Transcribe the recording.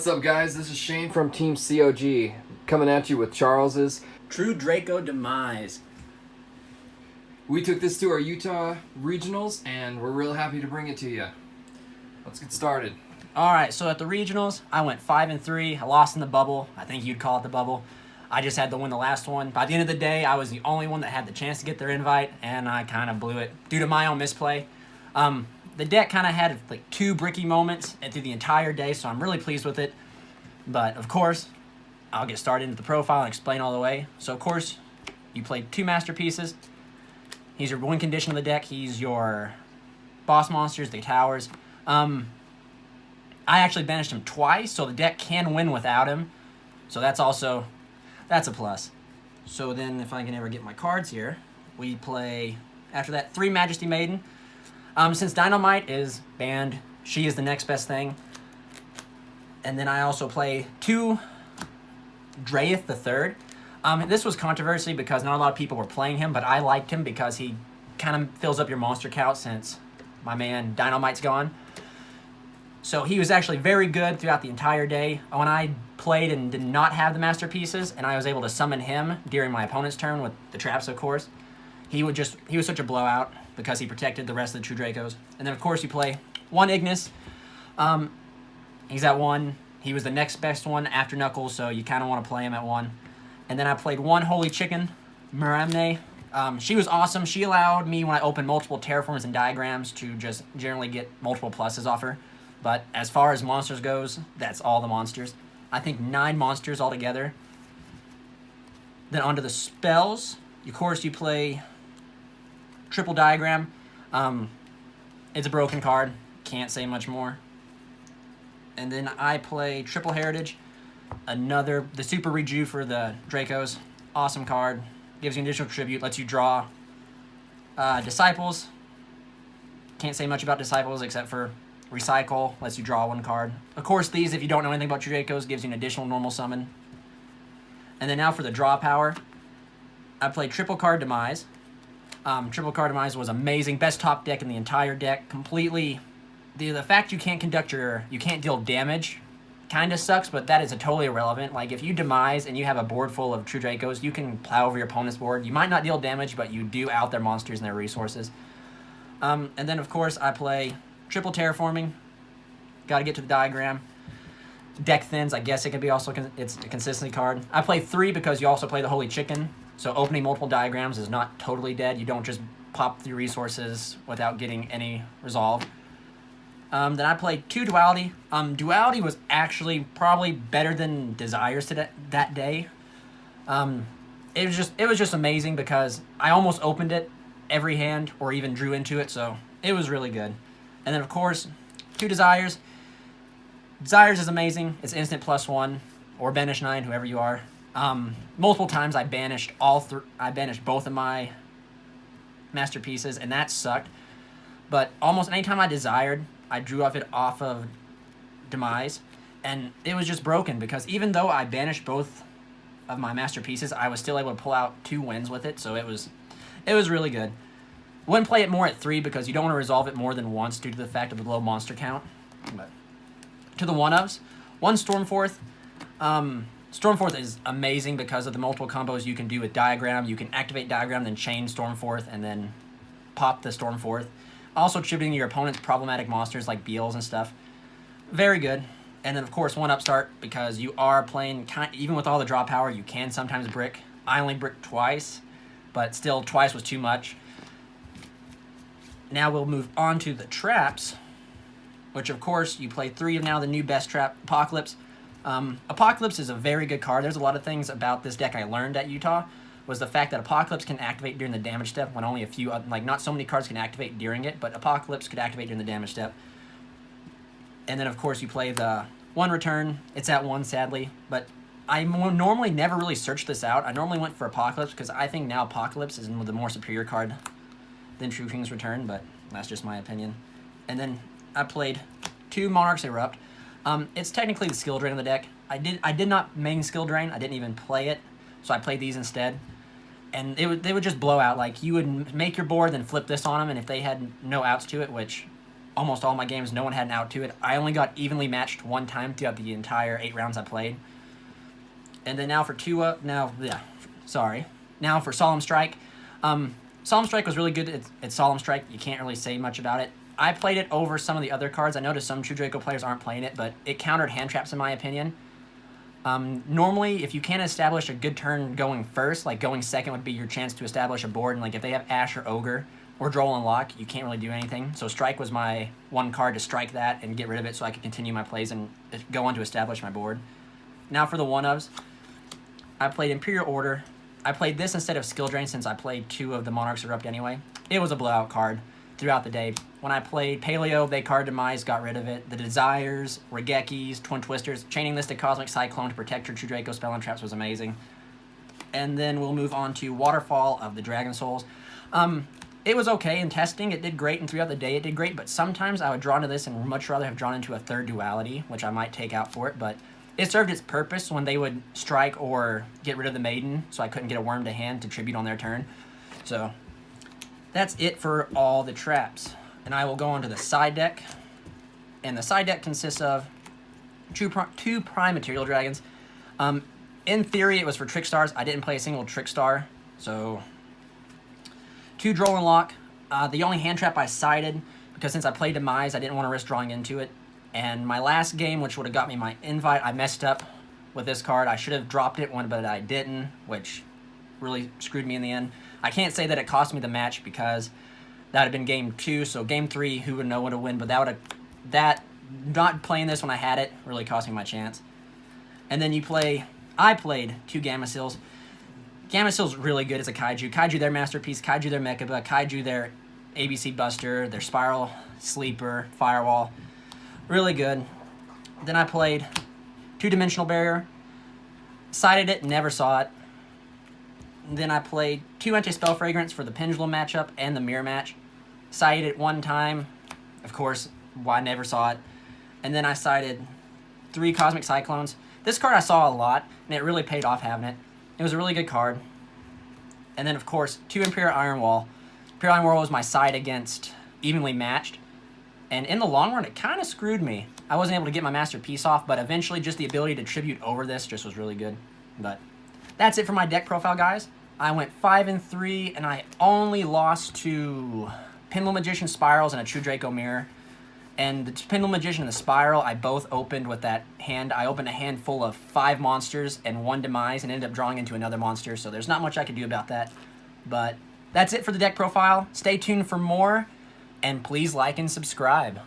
What's up, guys? This is Shane from Team COG, coming at you with Charles's True Draco Demise. We took this to our Utah regionals, and we're real happy to bring it to you. Let's get started. All right, so at the regionals, I went 5-3. I lost in the bubble. I think you'd call it the bubble. I just had to win the last one. By the end of the day, I was the only one that had the chance to get their invite, and I kind of blew it due to my own misplay. The deck kind of had like 2 bricky moments through the entire day, so I'm really pleased with it. But of course, I'll get started into the profile and explain all the way. So of course, you played 2 masterpieces. He's your win condition of the deck. He's your boss monsters, the towers. I actually banished him twice, so the deck can win without him. So that's a plus. So then if I can ever get my cards here, we play, after that, 3 Majesty Maiden. Since Dynamite is banned, she is the next best thing. And then I also play 2 Drayth the Third. This was controversy because not a lot of people were playing him, but I liked him because he kind of fills up your monster count since my man Dynamite's gone. So he was actually very good throughout the entire day. When I played and did not have the masterpieces, and I was able to summon him during my opponent's turn with the traps, of course, he was such a blowout because he protected the rest of the True Dracos. And then, of course, you play 1 Ignis. He's at 1. He was the next best one after Knuckles, so you kind of want to play him at 1. And then I played 1 Holy Chicken, Miramne. She was awesome. She allowed me, when I opened multiple terraforms and diagrams, to just generally get multiple pluses off her. But as far as monsters goes, that's all the monsters. I think 9 monsters altogether. Then onto the spells. Of course, you play Triple Diagram. It's a broken card. Can't say much more. And then I play Triple Heritage. The Super Reju for the Dracos. Awesome card. Gives you an additional tribute. Lets you draw Disciples. Can't say much about Disciples except for Recycle. Lets you draw 1 card. Of course, these, if you don't know anything about Dracos, gives you an additional normal summon. And then now for the draw power. I played Triple Card Demise. Triple Card Demise was amazing. Best top deck in the entire deck. Completely. The fact you can't deal damage kind of sucks, but that is totally irrelevant. Like, if you demise and you have a board full of True Dracos, you can plow over your opponent's board. You might not deal damage, but you do out their monsters and their resources. And then, of course, I play Triple Terraforming. Got to get to the diagram. Deck Thins, I guess it could be also, it's a consistency card. I play 3 because you also play the Holy Chicken. So opening multiple diagrams is not totally dead. You don't just pop through resources without getting any resolve. Then I played 2 Duality. Duality was actually probably better than Desires that day. It was just amazing because I almost opened it every hand or even drew into it, so it was really good. And then, of course, 2 Desires. Desires is amazing. It's instant +1 or banish 9, whoever you are. Multiple times I banished both of my masterpieces, and that sucked. But almost any time I desired, I drew off of Demise, and it was just broken because even though I banished both of my masterpieces, I was still able to pull out 2 wins with it. So it was really good. Wouldn't play it more at 3 because you don't want to resolve it more than once due to the fact of the low monster count. But to the 1-ofs, 1 Stormforth. Stormforth is amazing because of the multiple combos you can do with Diagram. You can activate Diagram, then chain Stormforth, and then pop the Stormforth. Also tributing your opponent's problematic monsters like Beals and stuff. Very good. And then, of course, 1 Upstart because you are playing, even with all the draw power, you can sometimes brick. I only bricked twice, but still, twice was too much. Now we'll move on to the traps, which, of course, you play 3 of now the new best trap, Apocalypse. Apocalypse is a very good card. There's a lot of things about this deck I learned at Utah, was the fact that Apocalypse can activate during the damage step when only a few, not so many cards can activate during it, but Apocalypse could activate during the damage step. And then, of course, you play the 1 Return. It's at 1, sadly, but I normally never really searched this out. I normally went for Apocalypse because I think now Apocalypse is the more superior card than True King's Return, but that's just my opinion. And then I played 2 Monarchs Erupt. It's technically the skill drain of the deck. I did not main skill drain. I didn't even play it, so I played these instead. And they would just blow out. Like, you would make your board, then flip this on them, and if they had no outs to it, which almost all my games, no one had an out to it. I only got evenly matched one time throughout the entire 8 rounds I played. And then now for Now for Solemn Strike. Solemn Strike was really good at Solemn Strike. You can't really say much about it. I played it over some of the other cards. I noticed some True Draco players aren't playing it, but it countered hand traps in my opinion. Normally, if you can't establish a good turn going first, like going second would be your chance to establish a board, and like if they have Ash or Ogre or Droll and Lock, you can't really do anything. So Strike was my one card to strike that and get rid of it so I could continue my plays and go on to establish my board. Now for the one-ofs, I played Imperial Order. I played this instead of Skill Drain since I played 2 of the Monarchs Erupt anyway. It was a blowout card throughout the day. When I played Paleo, they card Demise, got rid of it. The Desires, Regekis, Twin Twisters, chaining this to Cosmic Cyclone to protect your True Draco spell and traps was amazing. And then we'll move on to Waterfall of the Dragon Souls. It was okay in testing. It did great, and throughout the day it did great, but sometimes I would draw into this and would much rather have drawn into a third duality, which I might take out for it, but it served its purpose when they would strike or get rid of the Maiden, so I couldn't get a Worm to hand to tribute on their turn. So that's it for all the traps. And I will go on to the side deck. And the side deck consists of two Prime Material Dragons. In theory, it was for Trick Stars. I didn't play a single Trick Star, so 2 Droll and Lock. The only hand trap I sided, because since I played Demise, I didn't want to risk drawing into it. And my last game, which would have got me my invite, I messed up with this card. I should have dropped it, but I didn't, which really screwed me in the end. I can't say that it cost me the match because that would have been game 2, so game 3, who would know when to win, but not playing this when I had it really cost me my chance. And then I played 2 Gamma-Seals. Gamma-Seal's really good as a Kaiju. Kaiju their Masterpiece, Kaiju their Mechaba, Kaiju their ABC Buster, their Spiral, Sleeper, Firewall. Really good. Then I played 2-Dimensional Barrier, sided it, never saw it. And then I played 2 Anti-Spell Fragrance for the Pendulum matchup and the Mirror match. Sided it 1 time. Of course, I never saw it. And then I sided 3 Cosmic Cyclones. This card I saw a lot, and it really paid off having it. It was a really good card. And then, of course, 2 Imperial Iron Wall. Imperial Iron Wall was my side against evenly matched. And in the long run, it kind of screwed me. I wasn't able to get my Masterpiece off, but eventually just the ability to tribute over this just was really good. But that's it for my deck profile, guys. I went 5-3, and I only lost to Pendulum Magician Spirals and a True Draco Mirror. And the Pendulum Magician and the Spiral, I both opened with that hand. I opened a hand full of 5 monsters and 1 Demise and ended up drawing into another monster, so there's not much I could do about that. But that's it for the deck profile. Stay tuned for more, and please like and subscribe.